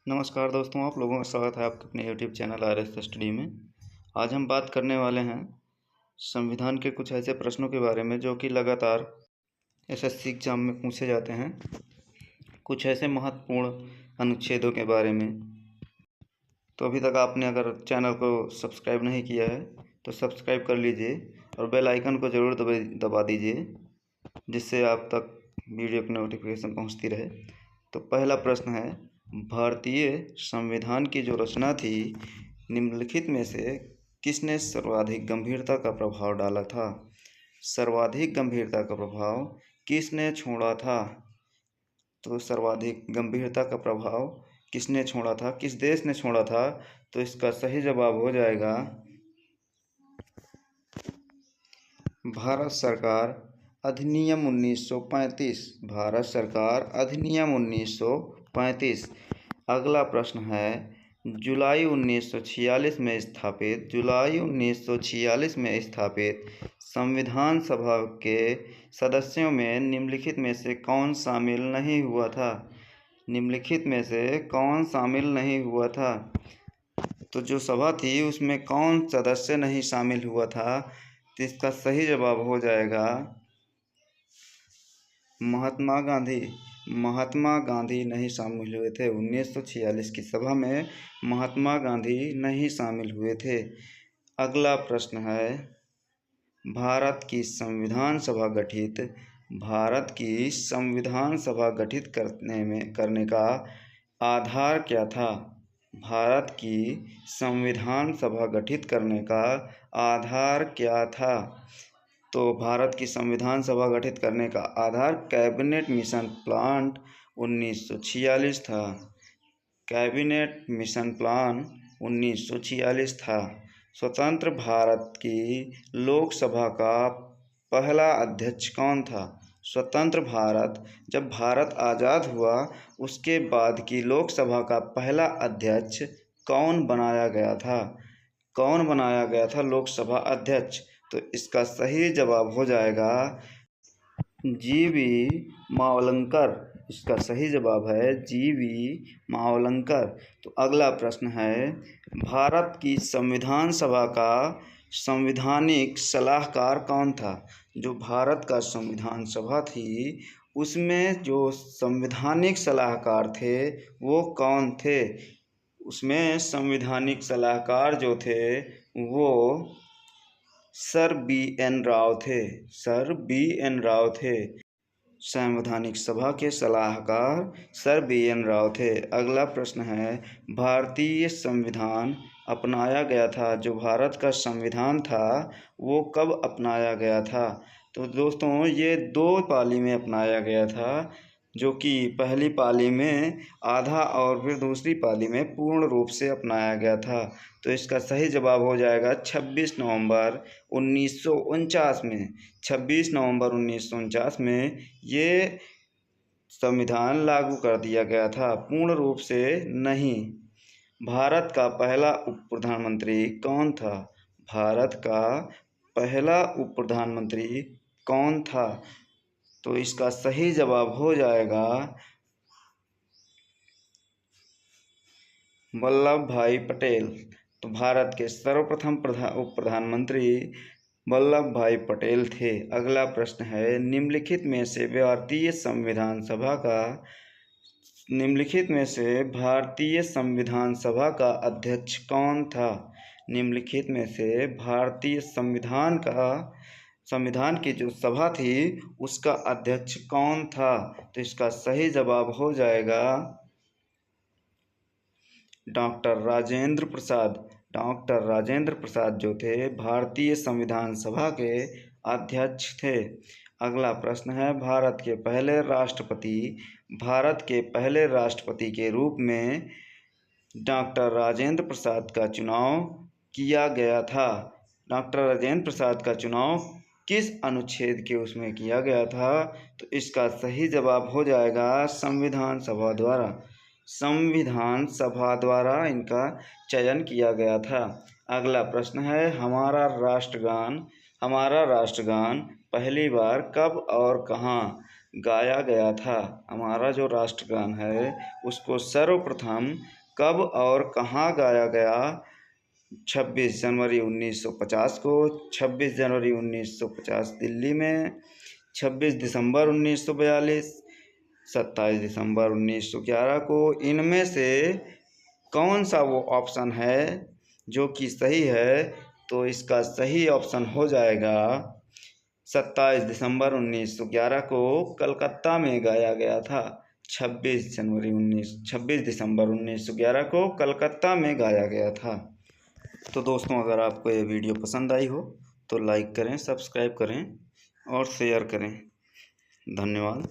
नमस्कार दोस्तों, आप लोगों का स्वागत है आपके अपने यूट्यूब चैनल RS स्टडी में। आज हम बात करने वाले हैं संविधान के कुछ ऐसे प्रश्नों के बारे में जो कि लगातार SSC एग्जाम में पूछे जाते हैं। कुछ ऐसे महत्वपूर्ण अनुच्छेदों के बारे में। तो अभी तक आपने अगर चैनल को सब्सक्राइब नहीं किया है तो सब्सक्राइब कर लीजिए और बेल आइकन को ज़रूर दबा दीजिए, जिससे आप तक वीडियो की नोटिफिकेशन पहुंचती रहे। तो पहला प्रश्न है, भारतीय संविधान की जो रचना थी, निम्नलिखित में से किसने सर्वाधिक गंभीरता का प्रभाव डाला था? सर्वाधिक गंभीरता का प्रभाव किसने छोड़ा था? तो सर्वाधिक गंभीरता का प्रभाव किसने छोड़ा था, किस देश ने छोड़ा था? तो इसका सही जवाब हो जाएगा भारत सरकार अधिनियम 1935। भारत सरकार अधिनियम 1935। अगला प्रश्न है, जुलाई 1946 में स्थापित संविधान सभा के सदस्यों में निम्नलिखित में से कौन शामिल नहीं हुआ था? निम्नलिखित में से कौन शामिल नहीं हुआ था? तो जो सभा थी उसमें कौन सदस्य नहीं शामिल हुआ था? तो इसका सही जवाब हो जाएगा महात्मा गांधी। महात्मा गांधी नहीं शामिल हुए थे। 1946 की सभा में महात्मा गांधी नहीं शामिल हुए थे। अगला प्रश्न है, भारत की संविधान सभा गठित करने का आधार क्या था? भारत की संविधान सभा गठित करने का आधार क्या था? तो भारत की संविधान सभा गठित करने का आधार कैबिनेट मिशन प्लान 1946 था। कैबिनेट मिशन प्लान 1946 था। स्वतंत्र भारत की लोकसभा का पहला अध्यक्ष कौन था? स्वतंत्र भारत, जब भारत आज़ाद हुआ उसके बाद की लोकसभा का पहला अध्यक्ष कौन बनाया गया था? कौन बनाया गया था लोकसभा अध्यक्ष? तो इसका सही जवाब हो जाएगा GV मावलंकर। इसका सही जवाब है GV मावलंकर। तो अगला प्रश्न है, भारत की संविधान सभा का संवैधानिक सलाहकार कौन था? जो भारत का संविधान सभा थी उसमें जो संवैधानिक सलाहकार थे वो कौन थे? उसमें संवैधानिक सलाहकार जो थे वो सर BN राव थे। सर BN राव थे। संवैधानिक सभा के सलाहकार सर BN राव थे। अगला प्रश्न है, भारतीय संविधान अपनाया गया था, जो भारत का संविधान था वो कब अपनाया गया था? तो दोस्तों ये 2 पाली में अपनाया गया था, जो कि पहली पाली में आधा और फिर दूसरी पाली में पूर्ण रूप से अपनाया गया था। तो इसका सही जवाब हो जाएगा 26 नवंबर 1949 में। 26 नवंबर 1949 में ये संविधान लागू कर दिया गया था, पूर्ण रूप से नहीं। भारत का पहला उप प्रधानमंत्री कौन था? भारत का पहला उप प्रधानमंत्री कौन था? तो इसका सही जवाब हो जाएगा वल्लभ भाई पटेल। तो भारत के सर्वप्रथम उप प्रधानमंत्री वल्लभ भाई पटेल थे। अगला प्रश्न है, निम्नलिखित में से भारतीय संविधान सभा का अध्यक्ष कौन था? निम्नलिखित में से भारतीय संविधान की जो सभा थी उसका अध्यक्ष कौन था? तो इसका सही जवाब हो जाएगा डॉक्टर राजेंद्र प्रसाद। डॉक्टर राजेंद्र प्रसाद जो थे भारतीय संविधान सभा के अध्यक्ष थे। अगला प्रश्न है, भारत के पहले राष्ट्रपति के रूप में डॉक्टर राजेंद्र प्रसाद का चुनाव किया गया था। डॉक्टर राजेंद्र प्रसाद का चुनाव किस अनुच्छेद के उसमें किया गया था? तो इसका सही जवाब हो जाएगा संविधान सभा द्वारा। संविधान सभा द्वारा इनका चयन किया गया था। अगला प्रश्न है, हमारा राष्ट्रगान पहली बार कब और कहाँ गाया गया था? हमारा जो राष्ट्रगान है उसको सर्वप्रथम कब और कहाँ गाया गया? 26 जनवरी 1950 को, 26 जनवरी 1950 दिल्ली में, 26 दिसंबर 1942, 27 दिसंबर 1911 को। इनमें से कौन सा वो ऑप्शन है जो कि सही है? तो इसका सही ऑप्शन हो जाएगा 27 दिसंबर 1911 को कलकत्ता में गाया गया था। 26 दिसंबर 1911 को कलकत्ता में गाया गया था। तो दोस्तों, अगर आपको ये वीडियो पसंद आई हो तो लाइक करें, सब्सक्राइब करें और शेयर करें। धन्यवाद।